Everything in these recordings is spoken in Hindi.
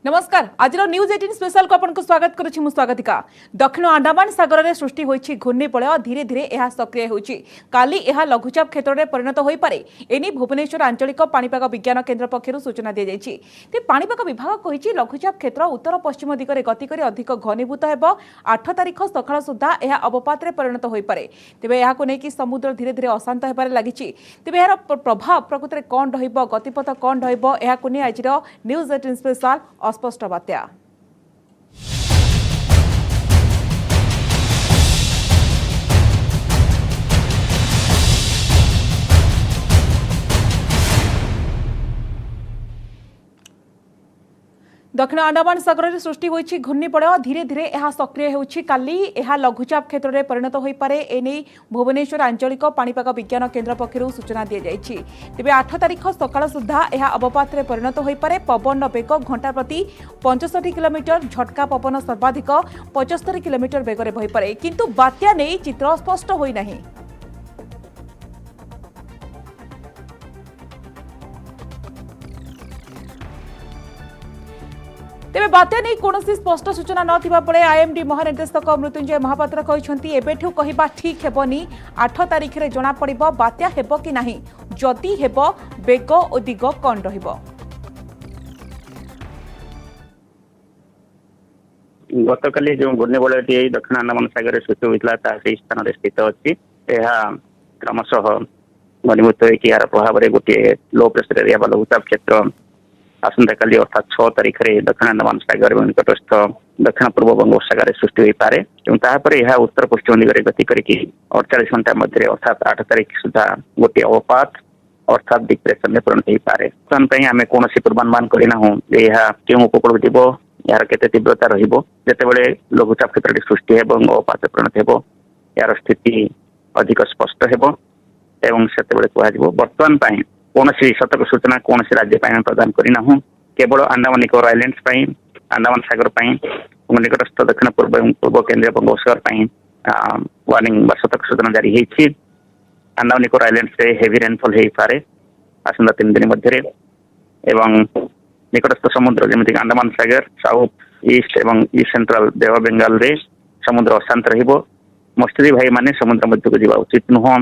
नमस्कार आज न्यूज 18 स्पेशल को आपन को स्वागत करुछि मु स्वागतिका। दक्षिण अंडमान सागर में सृष्टि होइछि घूर्णिबलय धीरे धीरे यह सक्रिय होइछि। काली यह लघुचाप क्षेत्र में परिणत होई पारे एनी भुवनेश्वर आंचलिक पाणीपाग विज्ञान केन्द्र पक्षरु सूचना दिया जाइछि। ते पाणीपाग विभाग कहिछि लघुचाप क्षेत्र उत्तर पश्चिम दिगरे गति करी अधिक घनीभूत हेबो। 8 तारिख सकाळ सुद्धा यह अवपात रे परिणत होई पारे। तेबे यहाको नै कि समुद्र धीरे धीरे अशांत हेबारे लागिछि। तेबे यार प्रभाव प्रकृति रे कोन रहिबो गतिपथ कोन रहिबो यहाको नै आज न्यूज 18 स्पेशल अस्पष्ट बात्या। दक्षिण अंडमान सागर में सृष्टि होइछि घूर्णिबलय धीरे धीरे यह सक्रिय होइछि। काली यह लघुचाप क्षेत्र में परिणत होई पारे एने भुवनेश्वर आंचलिक पाणीपाग विज्ञान केन्द्र पक्षरु सूचना दिया जाइछि। तेबे 8 तारिख सकाळ सुद्धा यह अवपात रे परिणत होई पारे। पवन वेग घंटा प्रति 65 किलोमीटर, झटका पवन सर्वाधिक 75 किलोमीटर वेगरे बहि पारे। किंतु बात्या नै चित्र स्पष्ट होई नाही। तेबे बात्या नहीं कौन स्पष्ट सूचना नथिबा पड़े आईएमडी महानिर्देशक मृत्युंजय महापात्र कहते एबेठू कहबा ठीक हेबनी। 8 तारिख रे जना पड़िबो बात्या हेबो कि नाही, जदि हेबो बेग और दिग कौन रहिबो। गतकाली जो घूर्णिबलयटी दक्षिण अंडमान सागर सृष्टि होता से स्थान में स्थित अच्छी क्रमशः घनीभूत यार प्रभाव में गोटे लो प्रेसर एरिया लघुचाप क्षेत्र आसंता काली अर्थात 6 तारिख रे दक्षिण अंडमान सागर और निकटस्थ दक्षिण पूर्व बंगोपसागर सृष्टि हो पारे। यह उत्तर पश्चिम दिगरे गति करके 48 घंटा मध्य अर्थात 8 तारिख सुधा गोटे अवपात अर्थात डिप्रेशन में परिणत हो पारे। आम कौन पूर्वानुमान करना यह क्यों उपकूल जीव यार केते तीव्रता रहिबो जेतेबेले लघुचाप क्षेत्र सृष्टि एवं अवपात परिणत हेबो यार स्थिति अधिक स्पष्ट हेबो एवं सेतेबेले कुहाजिबो। वर्तमान पई कौन सतर्क सूचना कौन राज्य प्रदान करना केवल अंडमान निकोबार आइलैंड्स अंडमान सागर निकटस्थ दक्षिण पूर्व केंद्रीय बंगोपसागर वार्निंग सतर्क सूचना जारी होती। अंडमान निकोबार आइलैंड्स रे हेवी रेनफॉल हो पारे आसंता 3 दिन मध्य एवं निकटस्थ समुद्र जमीक अंडमान सागर साउथ ईस्ट एवं east central bay of Bengal रे समुद्र अशांत रहिबो। मत्स्यजीवी भाई माने समुद्र मध्य को जावा उचित नुह।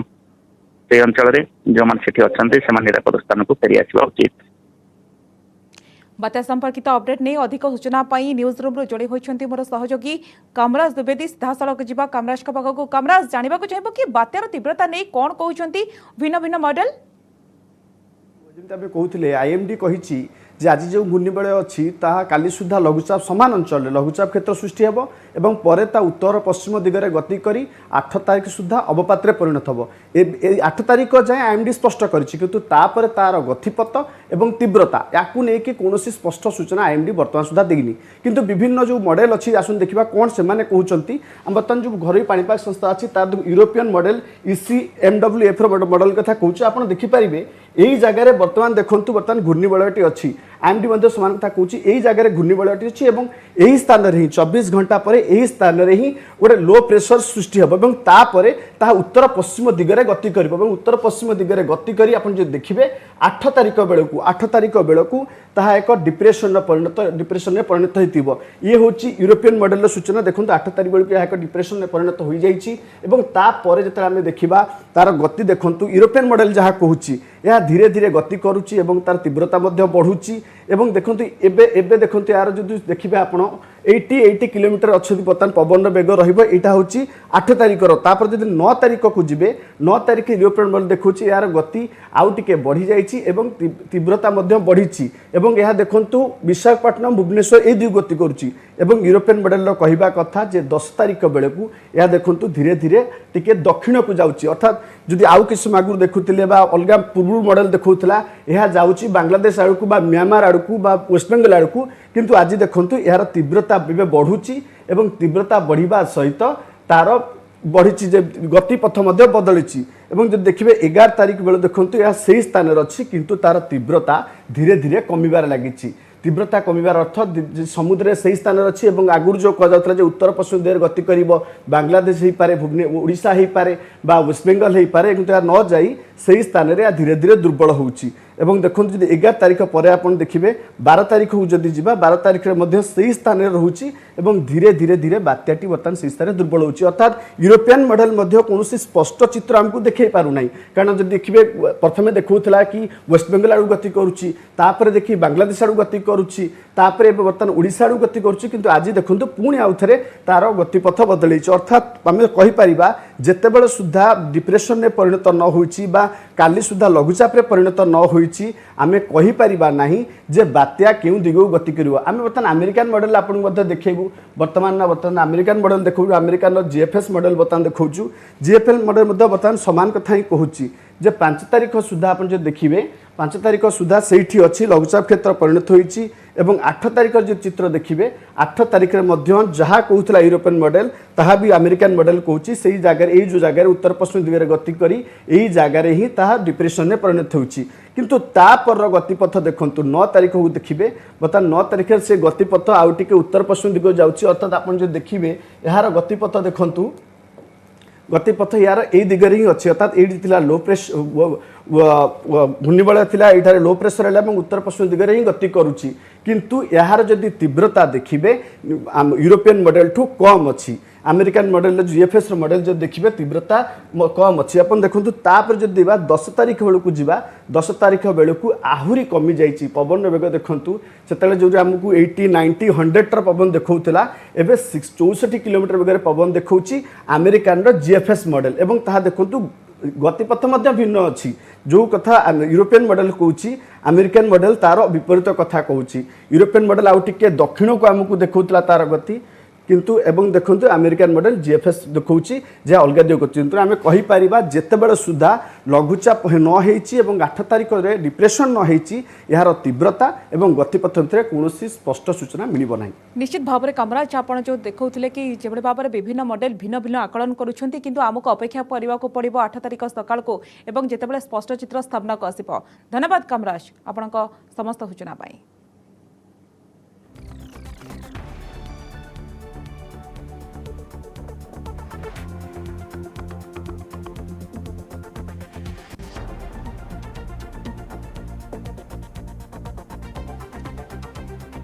से अंचल जो मैंने अच्छा निरापद स्थान को फेरी आसवा उचित। बात्या संपर्कित अपडेट नहीं अधिक सूचना पाई न्यूज रूम जोड़ी होइछंती मोर सहयोगी कामराज द्विवेदी। सीधा सड़क जीवा कामराज का पाखक। कामराज जानवा चाहिए कि बात्यार तीव्रता नहीं कौन कहते भिन्न भिन्न मॉडल जमी कहते आईएमडी कही आज जो घूर्णिबलय अच्छी काली सुधा लघुचाप सामान अंचल लघुचाप क्षेत्र सृष्टि हेब एवं परे ता उत्तर पश्चिम दिगरे गति करी 8 तारिख सुधा अवपात परिणत हम। 8 तारिख जाए आईएमडी स्पष्ट करिंतु तापर तार गतिपथ एवं तीव्रता या कौन स्पष्ट सूचना आईएमडी बर्तमान सुधा देनी। किंतु विभिन्न जो मॉडल अच्छी आसन देखा कौन से कहते बर्तमान जो घरोई पाणीपाग संस्था अच्छी तार यूरोपियन मॉडल ECMWF मॉडल कथा कहूँ आप देखिपारे यही जगह बर्तमान देखूँ बर्तमान घूर्णिबलयटी अच्छी आईएमडी समान कथा कहूँ यही जगह घूर्णिबलयटी अच्छी और यही स्थान में ही 24 घंटा पर यही स्थान में ही गोटे लो प्रेशर सृष्टि हम और उत्तर पश्चिम दिगरे गति कर उत्तर पश्चिम दिगरे गति कर आप देखिए 8 तारिख बेलू एक डिप्रेशन में परिणत हो ये हूँ यूरोपियन मॉडल सूचना। देखो 8 तारिख बेलू एक डिप्रेशन में परिणत हो जापर जो देखा तार गति देखूँ यूरोपियन मॉडल जहाँ कहूँ यह धीरे धीरे गति करुच्ची तार तीव्रता बढ़ुची एवं देखो एबे देखो यार जो देखिए आप 80 किलोमीटर अच्छे बर्तमान पवन वेग रहा हूँ 8 तारिखर तापर जब 9 तारिख को जी 9 तारिख यूरोपियन मॉडल देखूँ यार गति आउ टिके बढ़ी जाइए एवं तीव्रता बढ़ी एवं यह देखु विशाखापट्टनम भुवनेश्वर ये दुई गति करुच्ची एवं यूरोपियन मॉडल कहवा कथा जे 10 तारिख बेलू यह देखु धीरे धीरे टिके दक्षिण को जाऊँगी अर्थात जदि आउ किस समय आगुरी देखुले अलग पूर्व मॉडल देखा यह जाऊँगी बांग्लादेश आड़कू म्यांमार आड़कू वेस्टबेंगल आड़कू किंतु आज देखु यार तीव्रता बढ़ुची एवं तीव्रता बढ़िबा सहित तार बढ़ी गतिपथ बदली एवं जब देखिए 11 तारिख बेलू देखो यह से स्थान अच्छी किंतु तार तीव्रता धीरे धीरे कमिबार लगी। तीव्रता कमिबार अर्थ समुद्र से स्थान अच्छी आगुरी जो कहला जो उत्तर पश्चिम दिगरे गति कर बांग्लादेश हो पारे ओडिशा हो पारे वेस्टबेंगल हो पारे किंतु न जाई से स्थान में धीरे धीरे दुर्बल होउची एवं देखो जी 11 तारीख पर आप देखिए 12 तारीख को जदि जा 12 तारीख में से स्थान में रोचे धीरे धीरे धीरे बात्याटी बर्तमान से स्थान दुर्बल होची अर्थात यूरोपियन मॉडल कौन स्पष्ट चित्र आमको देखे पारना कारण जब देखिए प्रथम देखा कि वेस्ट बेंगल आड़ गति करुच्ची देखिए बांग्लादेश आड़ गति करुच्ची बर्तमान ओडिशा आड़ गति करुच्ची किंतु आज देखो पुणी आउ थे तार गतिपथ बदल अर्थात आम कहीपर जितेबाला सुधा डिप्रेशन में परिणत न होइछि बा काली सुधा लघुचाप परिणत न होइछि आमे कहीपर ना जे बात्या केउ दिगो गति करिवो आमे बर्तमान अमेरिकन मॉडल आपन देखेबू बर्तमान अमेरिकन मॉडल देखू अमेरिकन जीएफएस मॉडल बर्तमान देखु जीएफएल मॉडल बर्तमान समान कथा ही कहूँ जे 5 तारीख सुधा आप जो देखिए 5 तारीख सुधा से अच्छी लघुचाप क्षेत्र परिणत होइछि एवं 8 तारीख जो चित्र देखिए 8 तारीख में जहाँ कहूला यूरोपियन मॉडल ताहा भी अमेरिकन मॉडल कहूँ से जगह ये जो जगह उत्तर पश्चिम दिगरे गति करी यही जगार ही ताहा डिप्रेशन में परिणत होइछि किंतु तापर गतिपथ देखु 9 तारीख को देखिए बर्तमान 9 तारीख से गतिपथ आउ टिके उत्तर पश्चिम दिग जाउछि अर्थात आप जो देखिए यार गतिपथ देखु गतिपथ यार यही दिगरे ही अच्छी अर्थात ये लो प्रेस घूर्णिबलय थिला एठारे लो प्रेसर है उत्तर पश्चिम दिगरे ही गति करुच्ची किंतु यार जदि तीव्रता देखिए यूरोपियन मॉडल ठू कम अच्छी अमेरिकन मॉडल जीएफएस मॉडल जो देखिए तीव्रता कम अच्छी अपन देखो तापर जब 10 तारीख बेलू जा 10 तारीख बेलू आहरी कमी जाइए पवन वेग देखूँ से जो आमको 80 90 100 पवन देखा एवं 64 किलोमीटर वेग पवन देखा अमेरिकन जीएफएस मॉडल एवं ताहा देखूँ गतिपथ भिन्न अच्छी जो कथा यूरोपियन मॉडल कहूँ अमेरिकन मॉडल तार विपरीत कथा कहूँ यूरोपियन मॉडल आउ टिके दक्षिण को आमको देखा तार गति किंतु एवं देखो अमेरिकन मॉडल जीएफएस देखा जहाँ अलग दिग किंतु आम कहीपर जितेबाला सुधा लघुचाप न होइछि एवं 8 तारीख में डिप्रेशन न होइछि यार तीव्रता एवं गतिपथ भितर कौन स्पष्ट सूचना मिलिब नहीं। निश्चित भाव में कामराज आप जो देखते कि जो भाव में विभिन्न मॉडल भिन्न भिन्न आकलन करुँच किंतु आमको अपेक्षा करने को पड़ो 8 तारीख सकाल को एवं जितेबाला स्पष्ट चित्र स्थापना को आसिब। धन्यवाद कामराज आपण समस्त सूचना।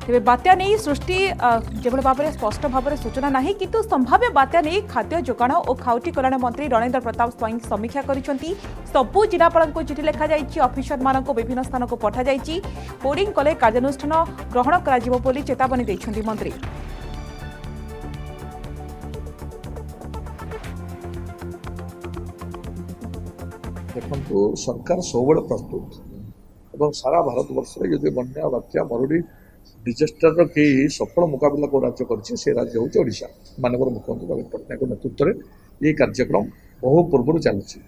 तेरे बात्या नहीं सृष्टि जो भाव में स्पष्ट भाव में सूचना नहीं किंतु संभाव्य बात्या नहीं खाद्य जोगाण और खाउटी कल्याण मंत्री रणेंद्र प्रताप स्वयं समीक्षा करिसेंती। सबु जिलापाल को चिठी लिखा जाइछि ऑफिसर मान को विभिन्न स्थान को पठा जाइछि होर्डिंग कले कार्यानुष्ठान ग्रहण कराजिबो बोली चेतावनी दैछंती मंत्री। देखो सरकार सब प्रस्तुत और सारा भारत वर्ष में बन्या बात्या मरुड़ी डिजास्टर की सफल मुकाबला को राज्य कर राज्य हूँ ओडिशा माननीय मुख्यमंत्री नवीन पट्टनायक नेतृत्व में ये कार्यक्रम बहु पूर्व चलुची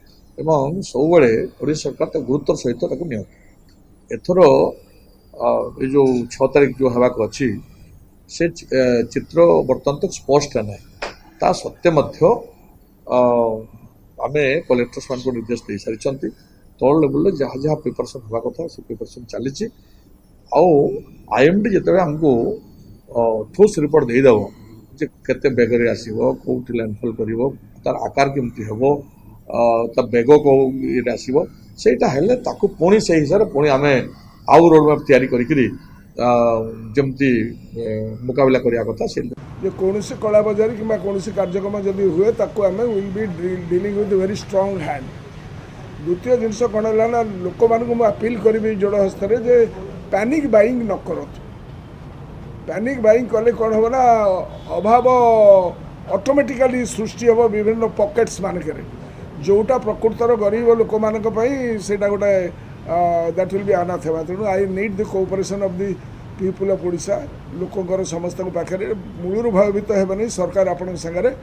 सब ओडिशा सरकार तो गुरुत्व सहित नियत एथर ये जो 6 तारीख जो हवाक अच्छी से चित्र बर्तमान तक स्पष्ट है ता सत्वे आम कलेक्टर्स मान को निर्देश दे सारी तल लेवल जहाँ जहाँ प्रिपरेसन हवा कथा से प्रिपरेसन चली आईएमडी जिते हमको ठोस रिपोर्ट देदेव जे केते बेगरे आसीबो कोठी लैंडफॉल करिवो तार आकार केमती हेबो ता बेग को ये आसीबो सेटा हेले ताको पुणी से हिसाब पुणी आमे आउ रोड मैप तैयारी करिकरी जमती मुकाबला करिया कथा से जे कोनोसी कला बाजार किबा कोनोसी कार्यक्रम जदि हुए ताको आमे will be dealing with very strong hand. द्वितीय जिनस कौन है ना लोक मान अपील करी जोड़ हस्त जे पैनिक बाइंग न करत। पैनिक बाइंग कले कौन हम ना अभाव ऑटोमेटिकली सृष्टि हम विभिन्न पॉकेट्स मानक जोटा प्रकृतर गरीब लोक मान गोटे दैट विल बी अनाथेमा। तेणु I need the cooperation of the people of Odisha लोकंर समस्त पाखे मूलर भयभीत हेबनी सरकार आपण संगे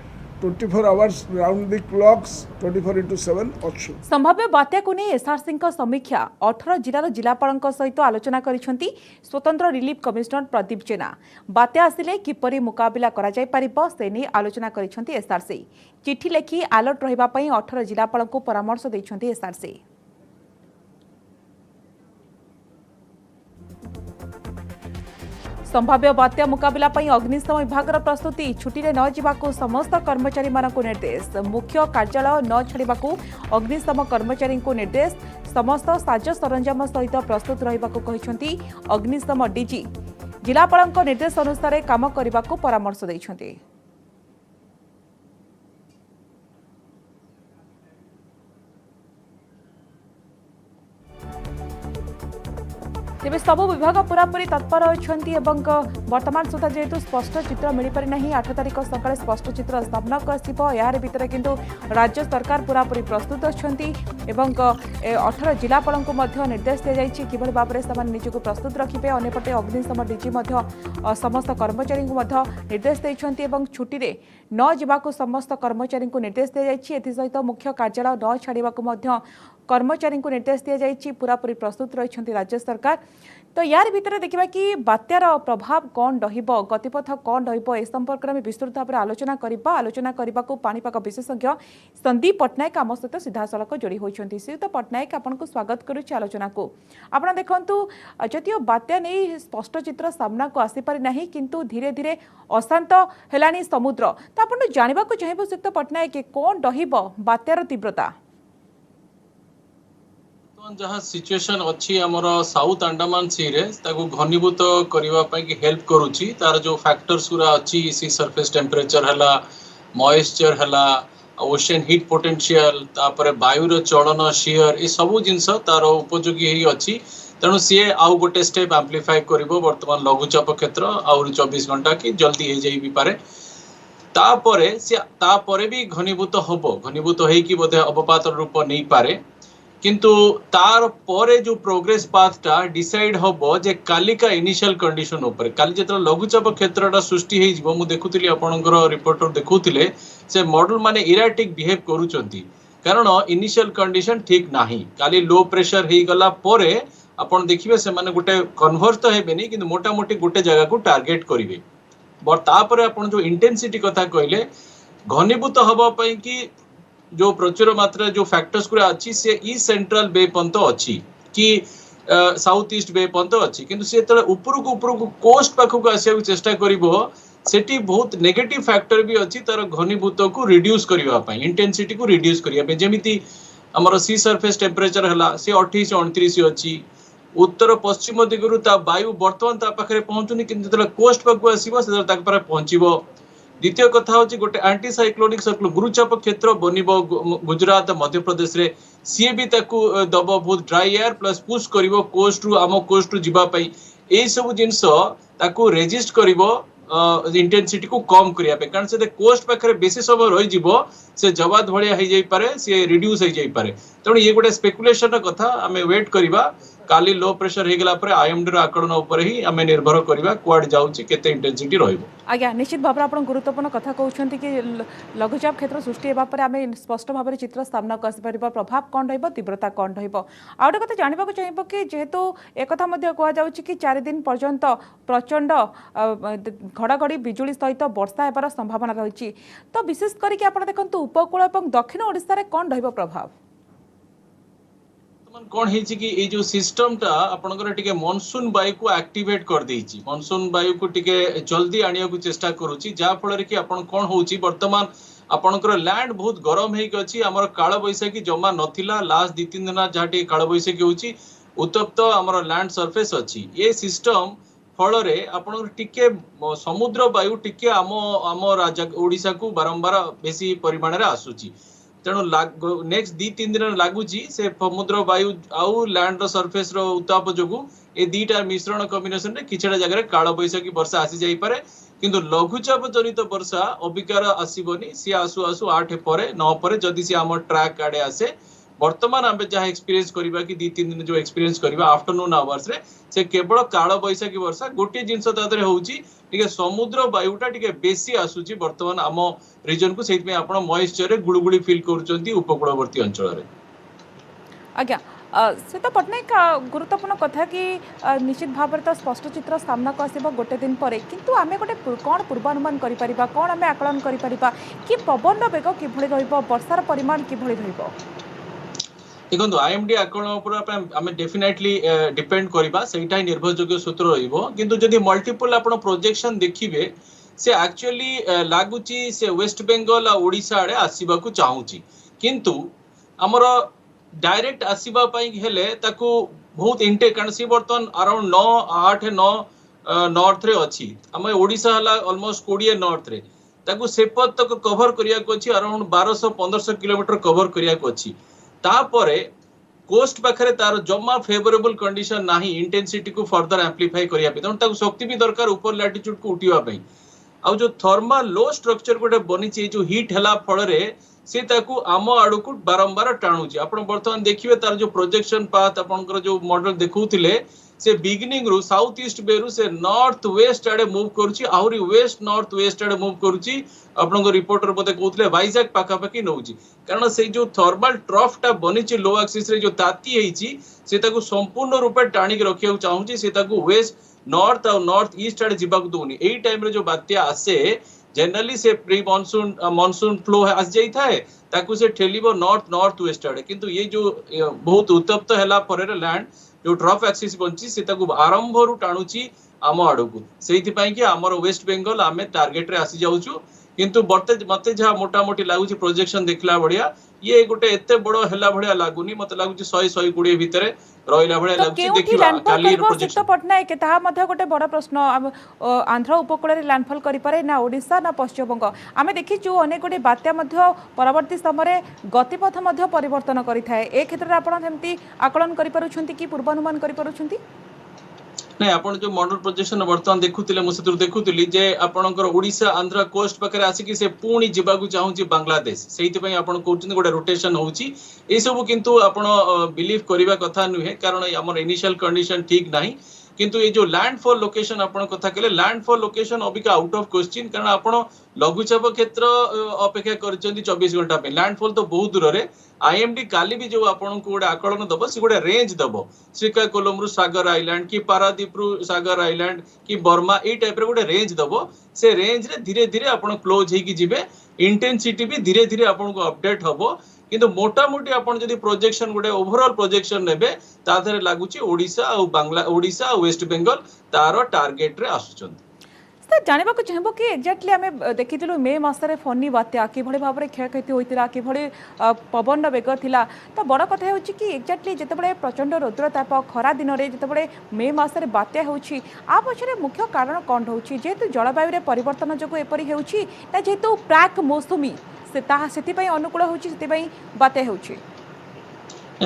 24 आवर्स राउंड द क्लॉक्स 24/7 अच्छु। संभाव्य बात्या को नहीं एसआरसी समीक्षा 18 जिलार जिलापाल सहित आलोचना करिसेंती स्वतंत्र रिलीफ कमिश्नर प्रदीप जेना। बात्या आसिले किपरि मुकाबला करा जाय परिबो से नहीं आलोचना करिसेंती एसआरसी। चिठी लेखि अलर्ट रहिबा पई 18 जिलापाल को परामर्श दैछंती एसआरसी। संभाव्य बात्या मुकाबला पई अग्निशम विभाग प्रस्तुति छुट्टी न जावाकू समस्त कर्मचारी मानकु निर्देश मुख्य कार्यालय न छाड़ाकू अग्निशम कर्मचारी को निर्देश समस्त साज सरंजाम सहित प्रस्तुत रहिबाकू कहिसेंती अग्निशम डीजी जिलापालक निर्देश अनुसार काम करने को परामर्श देइछंती। तेज सबु विभाग पूरापूरी तत्पर अच्छी वर्तमान सुधा जेहेतु स्पष्ट चित्र मिल पारि नहीं 8 तारिख सकाଳେ स्पष्ट चित्र सामना आसो यार भितर किंतु राज्य सरकार पूरापूरी प्रस्तुत अच्छा 18 जिलापाल निर्देश दी जाइए किभली भाव में से निजक प्रस्तुत रखिए अंपटे अग्निशम डीजी समस्त कर्मचारी निर्देश देते छुट्टी न जावाकू समस्त कर्मचारी को निर्देश दी जाइए एसहित मुख्य कार्यालय न छाड़ाकू कर्मचारी को निर्देश दी जाइए पूरापूरी प्रस्तुत रही राज्य सरकार। तो यार भितर देखा कि बात्यार प्रभाव कौन रहिबो गतिपथ कौन रहिबो ए संपर्क में विस्तृत भाव आलोचना करने को पाणीपाग विशेषज्ञ संदीप पट्टनायक आम सहित सीधासलख जोड़ी होती। श्रीयुत पट्टनायक आपको स्वागत करुच्ची आलोचना को। आपड़ देखु जदिव बात्या नहीं स्पष्ट चित्र सामना को आसीपारि नहीं किंतु धीरे धीरे अशांत हेलानी समुद्र तो आप जानवा चाहिए श्रीयुत पट्टनायक कौन रहिबो बात्यार तीव्रता जहाँ सिचुएशन अच्छी आमर साउथ अंडमान सी रे ताको घनीभूत करने की हेल्प करुच्ची तार जो फैक्टर्स गुरा अच्छी सी सरफेस टेम्परेचर है मॉइस्चर है ओशन हीट पोटेंशियल तापर वायुर चलन शियर ये सबू जिनस तार उपयोगी अच्छी तेणु सी आउ गोटे स्टेप एम्प्लीफाई कर बर्तमान लघुचाप क्षेत्र आउरी 24 घंटा की जल्दी हो जाई भी पारे तापरे भी घनीभूत हम घनीभूत होगी बोधे अवपात रूप नहीं पारे किंतु तार परे जो प्रोग्रेस पाथटा डिसाइड होबो जे कालिका इनिशियल कंडीशन ऊपर काली जेतरा लघुचाप क्षेत्रटा सृष्टि हे जिवो मु देखुतिली आपनकर रिपोर्टर देखुतिले से मॉडल माने इराटिक बिहेव करूचंती कारण इनिशियल कंडीशन ठीक नाही काली लो प्रेशर हे गला परे आपण देखिबे से माने गुटे कन्वर्ज तो हेबेनी किंतु मोटा मोटी गुटे जगह को टार्गेट करिवे बर तापर आपण जो इंटेंसिटी कथा कहले घनीभूत हबा पई कि जो प्रचुर मात्रा जो फैक्टर्स गुरा अच्छी से ईस्ट सेंट्रल बे पंत अच्छी कि साउथ ईस्ट बे पंत अच्छी किंतु से तले ऊपर को कोस्ट पाखक आसिया चेष्टा करिवो सेठी बहुत नेगेटिव फैक्टर भी अच्छी तार घनीभूत को रिड्यूस करबा पई इंटेंसिटी को रिड्यूस करबा पई जेमिति हमर सी सरफेस टेम्परेचर हला से 28 29 अच्छी उत्तर पश्चिम दिगरु ता वायु वर्तमान ता पाखरे पहुंचुनी किंतु तले कोस्ट पाखक आसीबो से ताक पर पहुंचीबो। द्वितीय कथा हूँ गोटे एंटी साइक्लोनिक सर्कुल गुरुचाप क्षेत्र बनब गुजरात मध्य प्रदेश रे सी भी दब बहुत ड्राई एयर प्लस पुश कर कोस्ट रु आम कोस्ट रु जीवाई यही सब जिनस रेजिस्ट कर इंटेंसिटी को कम करने कारण से कोस्ट पाखे बेसी समय रही से जवाद भाया हो जाए सी रिड्यूस हो जाए तेणु ये गोटे स्पेकुलेशन कथा आम वेट करवा काली लो प्रेशर हो गला पर आईएमडी आकलन उपर ही आम निर्भर करवा कुआड जाउची केते इंटेंसिटी रहिबो। आज्ञा निश्चित भाव आप गुरुत्वपूर्ण कथा कहते कि लघुचाप क्षेत्र सृष्टि होगा पर आम स्पष्ट भाव में चित्र सामना को आसपार प्रभाव कौन तीव्रता कौन आउटे कथा जानवा चाहिए कि जेहेतु एक कहुच्छी कि 4 दिन पर्यंत प्रचंड घड़घड़ी बिजुली सहित वर्षा होबार संभावना रही तो विशेष करके आप देखो उपकूल और दक्षिण ओडिशा कौन प्रभाव कौन है कि ये जो सिस्टम टा आपनकर टिके मानसून वायु को एक्टिवेट कर देइची मानसून वायु को टिके जल्दी आनिया को चेष्टा करूची जा फल कि आपन कौन होची वर्तमान आपनकर लैंड बहुत गरम हेक अछि हमर काळ बैसाखी जमा नथिला लास्ट 2-3 दिन जहा टिके काळ बैसाखी होची उत्तप्त हमर लैंड सरफेस अछि ये सिस्टम फल रे आपन टिके समुद्र वायु टिके आम राज्य ओडिसा को बारंबार बेसी परिमाण रे आसुची तेणु नेक्स्ट 2-3 दिन लगुच से समुद्र वायु आउ लैंड सरफेस रो उताप जोगु ए दीटा मिश्रण कॉम्बिनेशन रे किछड़ा जगह काळ बैसाखी वर्षा आसी जाई पारे किंतु लघुचाप जनित वर्षा अबिकार आसीबनी सी आसु आसु 8 पर 9 पर जदि सी आम ट्रैक आडे आसे वर्तमान आम जहाँ एक्सपीरियंस करबा कि 2-3 दिन जो एक्सपीरियंस करबा आफ्टरनून आवर्स रे से केवल काळ बैसाखी वर्षा गोटे जिनस तादरे होउची टिके समुद्र वायुटा टिके बेसी आसुची वर्तमान आम रीजन को सेति में आपण मॉइस्चर रे गुळगुळी फील करूचंती उपकूलवर्ती अंचल रे। आज्ञा से तो पट्टनायक गुरुत्वपूर्ण कथा कि निश्चित भाव में तो स्पष्ट चित्र सामना को आसब गोटे दिन पर किंतु आम गोटे कौन पूर्वानुमान करें कौन आम आकलन करें कि पवन बेग किभली वर्षार परिमाण किभली देखो आईएमडी आकलन आम डेफिनेटली डिपेंड करवा सेटा ही निर्भरयोग्य सूत्र रहिबो किंतु जदि मल्टीपल आपण प्रोजेक्शन देखिबे से एक्चुअली लागुची से वेस्ट बेंगल आ ओडिशा आड़े आसीबा को चाहूची किंतु हमर डायरेक्ट आसीबा पई हेले ताकू बहुत इंटे कारण सी बर्तन अराउंड 9 8 9 नॉर्थ रे अछि हम ओडिशा हला ऑलमोस्ट 20 नॉर्थ रे ताकू सेपत तक कवर करिया को अछि अराउंड 1200 1500 किलोमीटर कवर करिया को अछि तापरे कोस्ट पाखरे तार जमा फेवरेबल कंडीशन नाही इंटेंसिटी को फर्दर एम्प्लीफाई करिया पे ताकू शक्ति भी दरकार ऊपर लैटिट्यूड को उठिवा पे आ जो थर्मल लो स्ट्रक्चर गोटे बनी जो हिट हला फल रे से ताकू आम आड़ को बारंबार टाणुची आपण बर्तमान देखिए तार जो प्रोजेक्शन पाथ आपनकर जो मॉडल देखौथिले से बिगिनिंग रु साउथ ईस्ट बे रु से नॉर्थ वेस्ट आड़े मूव करूची आहुरी वेस्ट नॉर्थ वेस्ट आड़े मूव करूची आपनकर रिपोर्टर बोते कहउथिले वाइजैक पाखापाखी नौची कारण से जो थर्मल ट्रफ टा बनीची लो एक्सिस रे जो ताती हेची से ताकू संपूर्ण रूपे टाणी के रखिया चाहूची से ताकू वेस्ट नॉर्थ और नॉर्थ ईस्ट आड़े जीवाक दोनी एई टाइम रे जो बात्या आसे जनरली से प्री मानसून फ्लो आस जाई थाए ताकू से ठेलिबो नॉर्थ वेस्ट आड़े किंतु ये जो बहुत उत्तप्त हला परे लैंड जो ट्रफ एक्सिस बनची से ताकू आरंभ रु टाणुची आम आड़ को सेति पई कि हमर वेस्ट बेंगल आमे टार्गेट रे आसी जाउछु किंतु मते जहा मोटा मोटी लागुची प्रोजेक्शन देखला बढ़िया ये गोटे एते बड़ो हला बढ़िया लागुनी मते लागुची 100 120 भितरे रहिला बढ़िया लागुची देखिबा काली प्रोजेक्शन पटनायक ताहा मध्ये गोटे बड़ प्रश्न आंध्र उपकूल रे लैंडफॉल करि पारे ना ओडिशा ना पश्चिम बंग आमे देखि जो अनेक गोटे बात्या मध्ये परवर्ती समय गतिपथ मध्ये परिवर्तन करि थाए ए क्षेत्र रे आपण हेमती आकलन करि पारुछंती कि पूर्वानुमान करि पारुछंती नहीं आपण जो मॉडल प्रोजेक्शन वर्तमान देखुतिले मु सेतु देखुतिली जे आपणकर ओडिशा आंध्र कोस्ट पाखरे आसी से पुणी जीवाकू चाहूची बांग्लादेश सेहित पई आपण कहउछन गोटे रोटेशन होउची ए सब किंतु आपण बिलीव करिवा कथा नुहे कारण हमर इनिशियल कंडीशन ठीक नाही किंतु ये जो लैंडफॉल लोकेशन आपण कथा केले landfall location Abika out of question कारण आपण लघुचाप क्षेत्र अपेक्षा करचंदी 24 घंटा पे लैंडफॉल तो बहुत दूर रे आईएमडी काली भी जो आपण को गोटे आकलन दबो से गोटे रेंज दबो श्रीकाकुलम रु सागर आइलैंड की पारादीप रु सागर आइलैंड की बर्मा ए टाइप रे गोटे रेंज दबो से रेंज रे धीरे धीरे आपण क्लोज हेकी जिवे इंटेंसिटी भी धीरे धीरे आपण को अपडेट हबो किंतु मोटा मोटी आपण जदी प्रोजेक्शन गोटे ओवरऑल प्रोजेक्शन नेबे ता धरे लागुची ओडिशा और वेस्ट बेंगल तारो टार्गेट रे आसुचन सर जानवा को चाहबो कि एक्जेक्टली आमे देखिथिलु मे मासरे फनी बात्या कि भले भाबरे क्षयक्षति होइतिला कि भले पवन वेग थिला तो बड़ कथा होची कि एक्जेक्टली जेतेबेले प्रचंड रौद्र ताप खरा दिन रे जेतेबेले मे मासरे बात्या होची आ पछरे मुख्य कारण कोन होची जेतु जलवायु रे परिवर्तन जको एपरि हेउची ता जेतु प्राक मौसमी से ता सेति पई अनुकूल होची सेति पई बात्या होची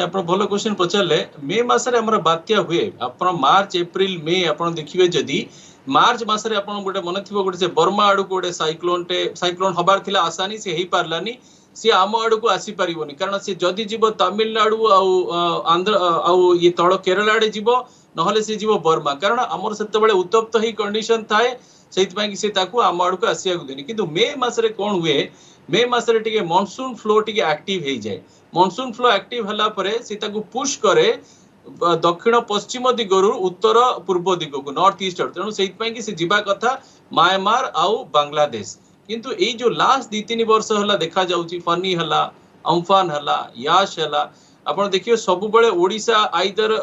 आपण भलो क्वेश्चन पचारले मे मासरे हमर बात्या हुए आपण मार्च अप्रैल मे आपण देखिबे जदी मार्च मासरे आपण गोटे मन थिबो गोटे से बर्मा आडू गोटे साइक्लोन हबार थिला आसानी से हेई पारलानी से आम आडू को आसी परिबोनी कारण से जदी जीवो तमिलनाडु आंध्र ये तळ केरल आडे जीवो नहले से जीवो बर्मा कारण हमर सेते बेले उत्तप्त ही कंडीशन थाए सेति पई कि से ताकू आम आडू को आसिया गुदेनी किंतु मे मासरे कोन हुए मे मासरे टिके मॉनसून फ्लो टिके एक्टिव हेई जाय मॉनसून फ्लो एक्टिव हला परे से ताकू पुश करे दक्षिण पश्चिम दिगरु उत्तर पूर्व दिग को नॉर्थ ईस्ट तेणु से से जीवा कथा म्यांमार आउ बांग्लादेश किंतु ए जो लास्ट 2-3 वर्ष हला देखा जाउची फनी हला अम्फान हला याश हला आपण देखियो सब बेले ओडिशा आइदर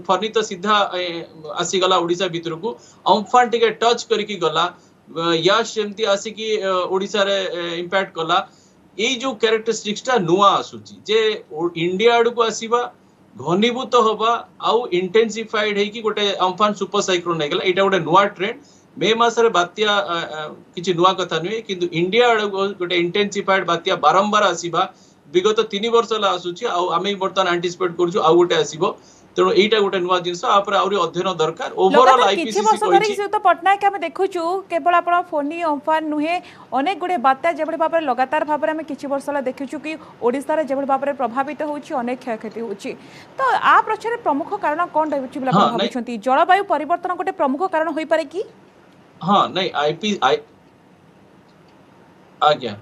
फनी तो सीधा आसी गला ओडिशा भीतर को अम्फान टिके टच करके गला याश सेमती आसी कि ओडिशा रे इंपैक्ट कला ए जो कैरेक्टरिस्टिक्स टा नुआ आसुची जे इंडिया आडू को आसीबा घनीभूत हवा आउ इंटेंसिफाइड है कि गोटे अम्फान सुपर साइक्लोन है एटा गोटे नुआ ट्रेंड मे मासरे बात्या किछि नुआ कथा नुए किंतु इंडिया गोटे इंटेंसिफाइड बात्या बारंबार आसीबा विगत 3 वर्ष ला आसुची आउ आमे बर्तन एंटिसिपेट करछु आउ गोटे आसीबो तेणु एटा गोटे नुआ जिंस आपर आउरी अध्ययन दरकार ओवरऑल आईपीसीसी कहिछि तो पटनायक आमे देखुछु केवल आपण फोनी अम्फान नुहे अनेक गुडे बात्या जेबळे भाबरे लगातार भाबरे आमे किछि वर्ष ला देखुछु कि ओडिसा रे जेबळे भाबरे प्रभावित होउछि अनेक क्षयक्षति होउछि तो आ प्रचरे प्रमुख कारण कोन रहउछि बला भाबुछंती जलवायु परिवर्तन गोटे प्रमुख कारण होई पारे कि हां नहीं आईपी आज्ञा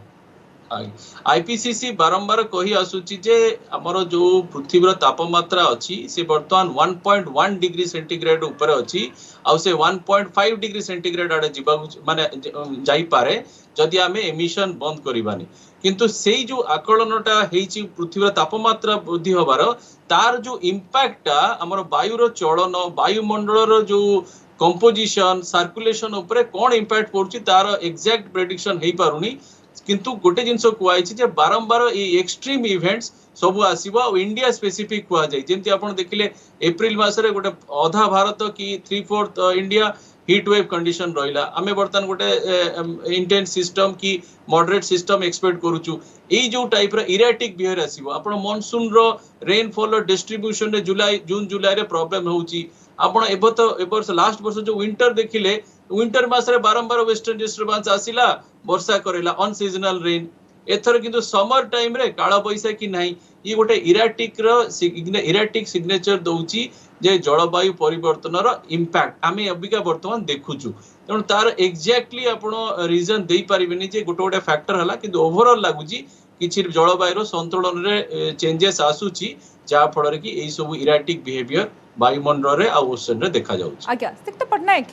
आईपीसीसी बारंबार कही आसुची जे हमर जो पृथ्वीर तापमात्रा अछि से वर्तमान 1.1 डिग्री सेंटीग्रेड ऊपर अछि आ से 1.5 डिग्री सेंटीग्रेड आडे जीवा माने जाई पारे जदि आमे एमिशन बंद करिबानी किंतु सेई जो आकलनटा हेची पृथ्वीर तापमात्रा वृद्धि होबार तार जो इंपैक्टटा हमर वायुर चलन वायुमंडलर जो कंपोजिशन सर्कुलेशन ऊपर कोन इंपैक्ट पड़ुची तार एग्जैक्ट प्रेडिक्शन हेई पारुनी किंतु गोटे जिनस कुआई बारंबार एक्सट्रीम इवेंट्स सब आसो इंडिया स्पेसिफिक कुआई जमी आप देखिले एप्रिल मसरे गोटे अधा भारत कि 3/4 इंडिया हिट वेव कंडीशन रहा आम बर्तमान गोटे इंटेंस सिस्टम कि मॉडरेट सिस्टम एक्सपेक्ट करूचु यही जो टाइप इराटिक बिहेवियर आसो आप मनसून रेनफॉल डिस्ट्रीब्यूशन रे जुलाई जून जुलाई रे प्रॉब्लम होउची आपण एबर्ष लास्ट वर्ष जो विंटर देखिले विंटर मासरे बारंबार वेस्टर्न डिस्टर्बेंस आसिला वर्षा करेला अनसीजनल रेन एथर किंतु समर टाइम रे काला बैसाखी नाही ये गोटे इराटिक सिग्नेचर दउची जे जलवायु परिवर्तन रो इंपैक्ट आमे अबिका वर्तमान देखुछु तेणु तार एक्जाक्टली आपण रीजन देई परिबेनी जे गोटे गोटे फैक्टर हला किंतु ओवरऑल लागुची किछि जलवायु संतुलन रे चेंजेस आसुची जा फଳରେ कि एई सब इराटिक बिहेवियर वायुमंडल रे आ ओशन रे देखा जाउची आज्ञा सिक्त पटनायक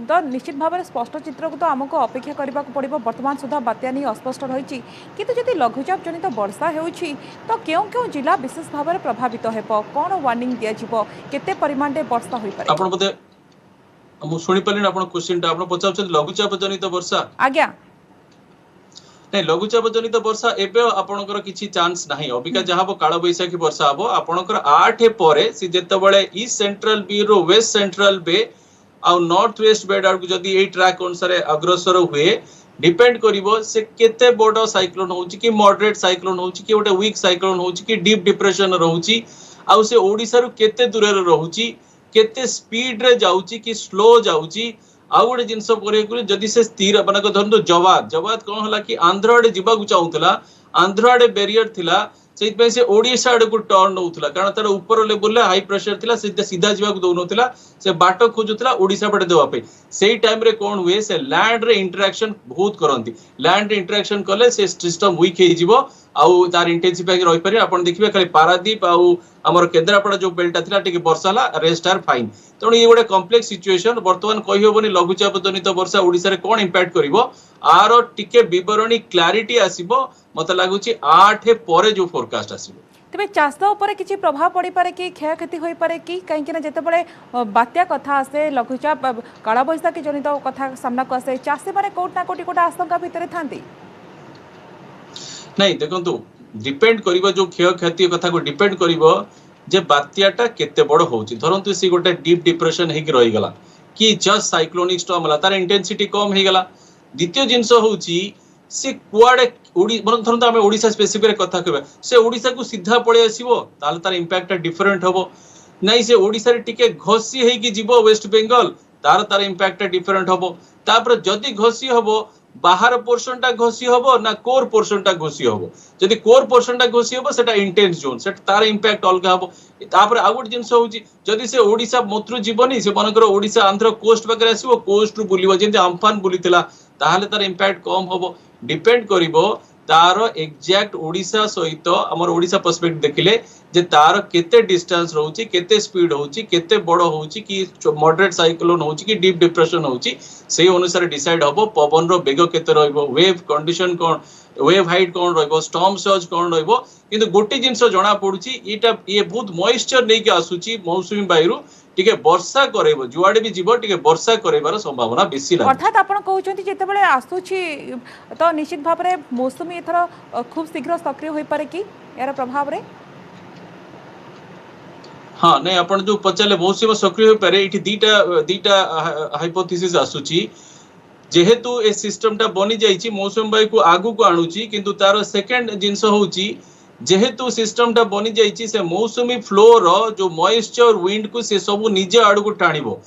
तो निश्चित भाव में स्पष्ट चित्र को तो आमको अपेक्षा करने को पड़ो बर्तमान सुधा बात्या नहीं अस्पष्ट रही किंतु जदि लघुचाप जनित वर्षा होउछि तो क्यों क्यों जिला विशेष भाव में प्रभावित हेबो कोन वार्निंग दिया जिवो केते परिमाण रे वर्षा होई पारे आपण बते हम सुनि पलिन आपण क्वेश्चन ता आपण पचाउछ लघुचाप जनित वर्षा आज्ञा नहीं लघुचाप जनित वर्षा एबे आपनकर किछि चांस नाही अबिका जहाबो काळ बैसाखी वर्षा हबो आपनकर 8 परे से जते बळे ईस्ट सेंट्रल बी रो वेस्ट सेंट्रल बे आ नॉर्थ वेस्ट बेड आर जदि ए ट्रैक अनुसार अग्रसर हुए डिपेंड करिवो से केते बड़ साइक्लोन होउची कि मॉडरेट साइक्लोन होउची कि ओटे वीक साइक्लोन होउची कि डीप डिप्रेशन रहउची आ से ओडिसा रो केते दूर रे रहउची केते स्पीड रे जाउची कि स्लो जाउची आ गोटे जिनस जदि से स्थिर मानक धरतु जवाद कौन है कि आंध्र आड़े जावाक चाहूला आंध्र आड़े बेरियर थिला से ओडिशा आड़े को टर्न होउथला कारण तार ऊपर लेवल हाई प्रेशर थिला सीधा जावाक दउनथिला से बाट खोजुथला ओडिशा पटे देवा पे सेही टाइम रे कोन हुए से लैंड रे इंटरेक्शन बहुत करंती लैंड रे इंटरेक्शन कले से सिस्टम वीक हे जिवो आउ तार इंटेंसिफाई रही पारे आपण देखिबे खाली पारादीप आउ हमर केन्द्रापड़ा जो बेल्टा थिला टिके वर्षाला रेस्ट आर फाइन तेणु ये गोटे कम्प्लेक्स सिचुएशन बर्तमान कही होबनी लघुचाप जनित वर्षा ओडिसा रे कोन इंपैक्ट करिवो आरो टिके विवरणी क्लैरिटी आसीबो मते लागुची 8 परे जो फोरकास्ट आसीबो तबे चाष ऊपर किसी प्रभाव पड़ी पारे कि क्षयक्षति हो पारे कि कहीं जिते बात्या कथा आसे लघुचाप काला बैसाखी जनित कथा सामना को आसे चाषी मैंने कोटा कोटी कोटा आशंका भितर थांती नहीं देखंतु डिपेंड करिवो जो क्षयक्षति कथा को डिपेंड करिवो जे बात्याटा केते बड़ होउची धरंतु सी गोटे डीप डिप्रेशन हेक रही गला कि जस्ट साइक्लोनिक स्टॉर्म हला तार इंटेंसिटी कम हे गला द्वितीय जिंस होउची से कुआडे ओडी धरंतु हम ओडिसा स्पेसिफिक रे कथा कहबा से ओडिसा को सीधा पळे आसीबो ताल तार इंपैक्ट डिफरेंट होबो नहीं से ओडिसा रे टिके घसी हेकी जीवो वेस्ट बेंगल तार इंपैक्ट डिफरेंट होबो तापर जदी घसी होबो बाहर पोर्शन टा घसी होबो ना कोर पोर्शन टा घसी होबो जदी कोर पोर्शन टा घसी होबो सेटा इंटेंस जोन सेट तार इंपैक्ट अलगा होबो तापर आ गुड जिंस होउची जदी से ओडिसा मोत्रु जीवनी से मनकर ओडिसा आंध्र कोस्ट बकर आसीबो कोस्ट रु बुलिबो जेंति अम्फान बुलितला ताहाले तार इंपैक्ट कम होबो डिपेंड करिवो तार एग्जैक्ट ओडिसा सहित हमर ओडिसा पर्सपेक्टिव देखिले जे तार केते डिस्टेंस रहउची केते स्पीड होउची केते बड़ होउची कि मॉडरेट साइक्लोन होउची कि डीप डिप्रेशन होउची सेही अनुसार डिसाइड होबो पवन रो बेग केते रहइबो वेव कंडीशन कोन वेव हाइट कोन रहइबो स्टॉर्म सर्ज कोन रहइबो किंतु गोटे जिंस जणा पडुची एटा ये बहुत मॉइस्चर नै के आसुची मौसमी वायु टिके वर्षा करेबो जुआडे भी जीवो टिके वर्षा करेबार संभावना बेसी लागे अर्थात आपण कहउचंती जेते बेले आसुची तो निश्चित भाव रे मौसमी एथर खूब शीघ्र सक्रिय होई पारे कि यार प्रभाव रे हाँ नहीं आपण जो पचाले मौसम सक्रिय हो पारे इठी दीटा हाइपोथेसिस आसुची जेहेतु ए सिस्टम टा बनी जाईची मौसम वायु को आगु को आणुची किंतु तार सेकंड जिंस होउची जेहेतु सिस्टम टा बनी जाईची से मौसमी फ्लो रो जो मॉइस्चर विंड को से सब निजे आड़ को टाणिबो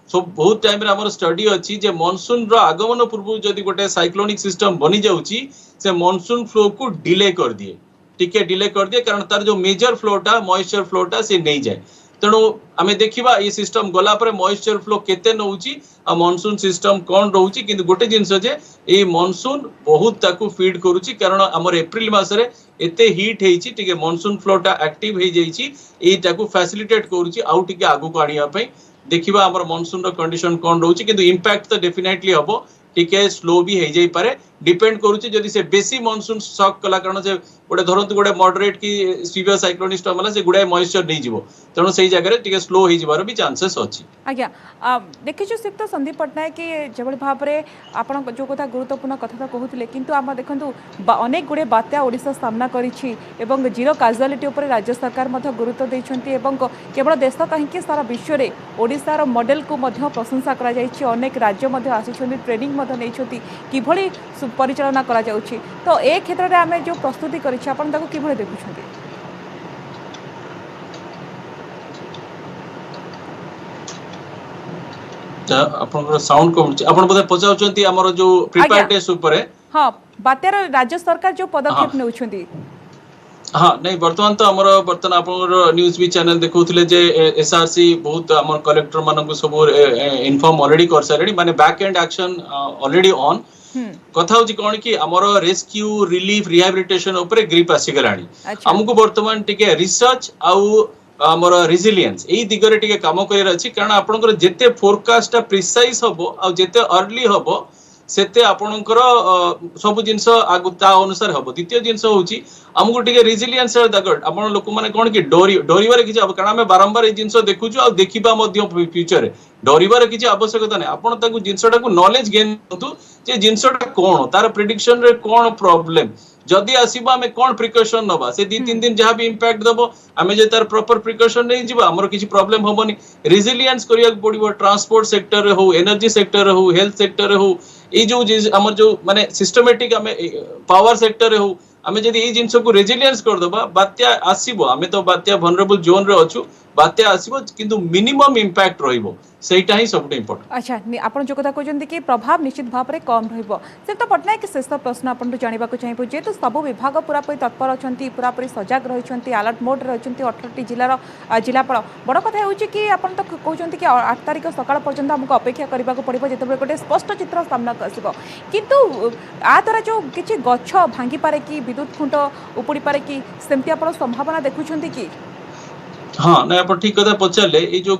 सब बहुत टाइम रे हमर स्टडी अछि जे मानसून रो आगमन पूर्व जदी गोटे साइक्लोनिक सिस्टम बनी जाउची से मानसून फ्लो को डिले कर दिए टिके डिले कर दिए कारण तार जो मेजर फ्लोटा मॉइस्चर फ्लोटा से नहीं जाए तेणु आमे देखिबा ये सिस्टम गला पर मॉइस्चर फ्लो केते नउची आ मानसून सिस्टम कोन रहउची किंतु गोटे जिंस जे ए मानसून बहुत ताकू फीड करूची कारण हमर एप्रिल मासरे एते हीट हेची टिके मानसून फ्लोटा एक्टिव हे जाईची ए ताकू फैसिलिटेट करूची आउ टिके आगु को आनिया पई देखिबा हमर मानसून रो कंडीशन कोन रहउची किंतु इंपैक्ट तो डेफिनेटली हबो टिके स्लो भी हे जाई पारे डिपेंड करूची जदी से बेसी मानसून शॉक कला कारण से गोटे धरंतु गोटे मॉडरेट की सीवियर साइक्लोनिक स्टॉर्म होला से गुडे मॉइस्चर नहीं जिवो तेणु सेही जगह रे टिके स्लो हे जिवार भी चांसेस अछि आज्ञा देखिछु सिप्त संदीप पटनायक कि जेबल भाव रे आपण जो कथा गुरुत्वपूर्ण कथा तो कहउतले किंतु आम देखंतु अनेक गुडे बात्या ओडिसा सामना करिछि एवं जीरो काजुअलिटी ऊपर राज्य सरकार मध्ये गुरुत्व दैछन्ती एवं केवल देश कहीं सारा विश्व रे ओडिसा मॉडल को मध्ये प्रशंसा करा जायछि अनेक राज्य मध्ये आसिछन्ती ट्रेनिंग मध्ये नैछन्ती किभली परिचालना करा जाउछि तो ए क्षेत्र रे आमे जो प्रस्तुति करिछि आपण ताको किभली देखुछन्ती आपनकर साउंड को आपण बोले पचाउचंती हमर जो प्रिपेयर्डनेस ऊपर हां बात्यार राज्य सरकार जो पदक्षेप नेउछन्ती हाँ नहीं वर्तमान तो हमर वर्तमान आपनकर न्यूज़ भी चैनल देखौथिले जे एसआरसी बहुत हमर कलेक्टर मानक सब इन्फॉर्म ऑलरेडी कर सारेडी माने back and action already on कथा होची कोन कि हमर रेस्क्यू रिलीफ रिहैबिलिटेशन ऊपर ग्रिप आसी गलानी हमकु वर्तमान टिके रिसर्च आउ हमर रेजिलियंस एई दिगरे टिके काम करिर अछि कारण आपनकर जेते फोरकास्ट प्रिसाइज हबो आ जेते अर्ली हबो सेते आपनकर सब जिंस आगु ता अनुसार हबो द्वितीय जिंस होची हमकु टिके रेजिलियंस दगड आपन लोक माने कोन कि डोरिबारे किछ अब कारण हम बारंबार ए जिंस देखुछु आ देखिबा मध्य फ्यूचर रे डोरिबारे किछ आवश्यकता नै आपन ताकु जिंसटा को नॉलेज गेन करतु जे जिंसटा कोन तार प्रेडिक्शन रे कोन प्रॉब्लम जदि आसीबा हमें कोन प्रिकॉशन नबा से 2-3 दिन जहां भी इंपैक्ट दबो हमें जे तार प्रॉपर प्रिकॉशन नै जिबा हमर किछि प्रॉब्लम होबनी रेजिलियंस करिया पड़िबो ट्रांसपोर्ट सेक्टर रे हो एनर्जी सेक्टर रे हो हेल्थ सेक्टर रे हो ए जो हमर जो माने सिस्टमैटिक हमें पावर सेक्टर रे हो हमें जदि ए जिंस को रेजिलियंस कर दबा बात्या आसीबो हमें तो बात्या वनरेबल जोन रे अछु बात्या आसीबो किंतु मिनिमम इंपैक्ट रहिबो सेटा ही सबटे इंपोर्टेंट अच्छा आपण जो कथा कहजंती कि प्रभाव निश्चित भाव रे कम रहइबो से तो पटनायक शेष प्रश्न आपण जानिबा को चाहिबो जे तो सब विभाग पूरा पई तत्पर अछंती पूरा पई सजग रहिछंती अलर्ट मोड रे अछंती 18 जिल्लार जिलापाल बड़ कथा होउची कि आपण तो कहजंती कि 8 तारिख सकाळ पर्यंत हमको अपेक्षा करबा को पड़िबो जेते गोटे स्पष्ट चित्र सामना आसीबो किंतु आ द्वारा जो किछि गछ भांगी पारे कि विद्युत खुंट उपुड़ी पारे कि सेमती आपण संभावना देखुछंती कि हाँ ना आप ठीक कथा पचारे ये जो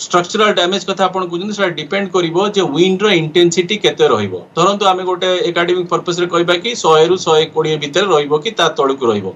स्ट्रक्चरल डैमेज कथा आपण कहउछन सेटा डिपेंड करिवो जे विंड रो इंटेंसिटी केते रहिवो धरंतु आमे गोटे एकेडमिक पर्पस रे कहबा कि 100 रु 120 भीतर रहिवो कि ता तळकु रहिवो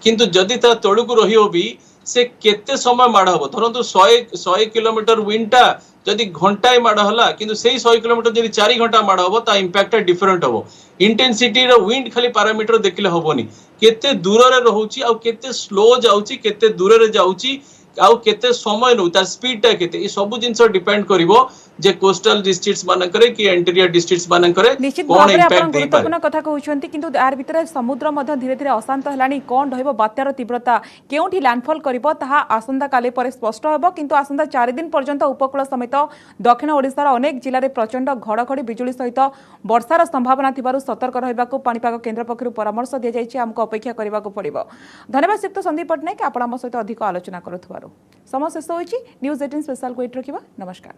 किंतु जदि ता तळकु रहिवो भी से केते समय माड हबो धरंतु 100 किलोमीटर विंडटा जदि घंटाए माड हला किंतु सेही 100 किलोमीटर जदि 4 घंटा माड हबो ता इंपैक्ट डिफरेंट हबो इंटेंसिटी रो विंड खाली पैरामीटर देखले हबोनी केते दूर रे रहउची आ केते स्लो जाउची केते दूर रे जाउची आउ केते समय नु तार स्पीड ता केते ई सब जिंस डिपेंड करिवो जे कोस्टल डिस्ट्रिक्ट्स मानन करे कि इंटीरियर डिस्ट्रिक्ट्स मानन करे कोन इंपैक्ट देई पारे कथा कहउछंती किंतु आर भीतर समुद्र मध्ये धीरे धीरे अशांत हलानी कोन रहइबो बात्यार तीव्रता केउठी लैंडफॉल करिवो ताहा आसंता काले परे स्पष्ट होबो किंतु आसंता 4 दिन पर्यंत उपकूल समेत दक्षिण ओडिसा रा अनेक जिल्ला रे प्रचंड घड़घड़ी बिजुली सहित वर्षार संभावना थिबारु सतर्क रहइबाकू पाणीपाग केंद्र पक्षरु परामर्श दिया जायछि हमको अपेक्षा करबाकू पड़िबो धन्यवाद सिप्त संदीप पटनायक आपण हम सहित अधिक आलोचना करूथबारु समय शेष होइछि न्यूज़ 18 स्पेशल को एट रखिबा नमस्कार।